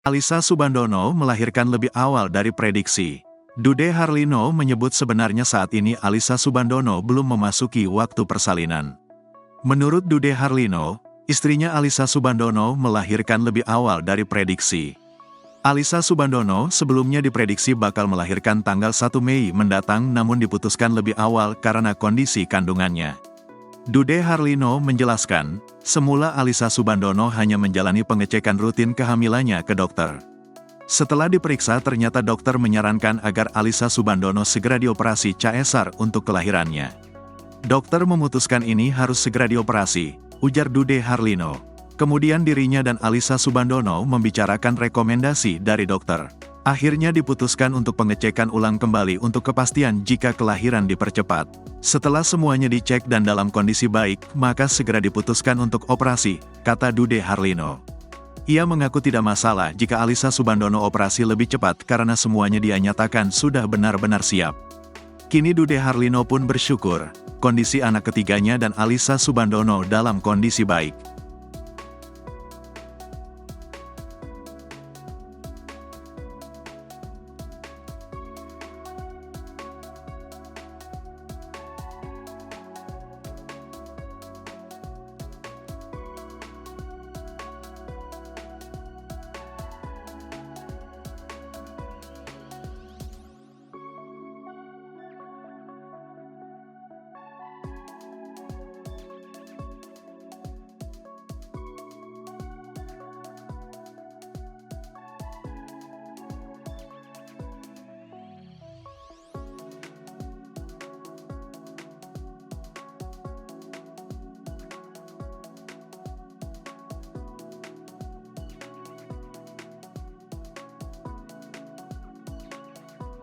Alisa Subandono melahirkan lebih awal dari prediksi. Dude Harlino menyebut sebenarnya saat ini Alisa Subandono belum memasuki waktu persalinan. Menurut Dude Harlino, istrinya Alisa Subandono melahirkan lebih awal dari prediksi. Alisa Subandono sebelumnya diprediksi bakal melahirkan tanggal 1 Mei mendatang namun diputuskan lebih awal karena kondisi kandungannya. Dude Harlino menjelaskan, semula Alisa Subandono hanya menjalani pengecekan rutin kehamilannya ke dokter. Setelah diperiksa ternyata dokter menyarankan agar Alisa Subandono segera dioperasi caesar untuk kelahirannya. Dokter memutuskan ini harus segera dioperasi, ujar Dude Harlino. Kemudian dirinya dan Alisa Subandono membicarakan rekomendasi dari dokter. Akhirnya diputuskan untuk pengecekan ulang kembali untuk kepastian jika kelahiran dipercepat. Setelah semuanya dicek dan dalam kondisi baik, maka segera diputuskan untuk operasi, kata Dude Harlino. Ia mengaku tidak masalah jika Alisa Subandono operasi lebih cepat karena semuanya dia nyatakan sudah benar-benar siap. Kini Dude Harlino pun bersyukur, kondisi anak ketiganya dan Alisa Subandono dalam kondisi baik.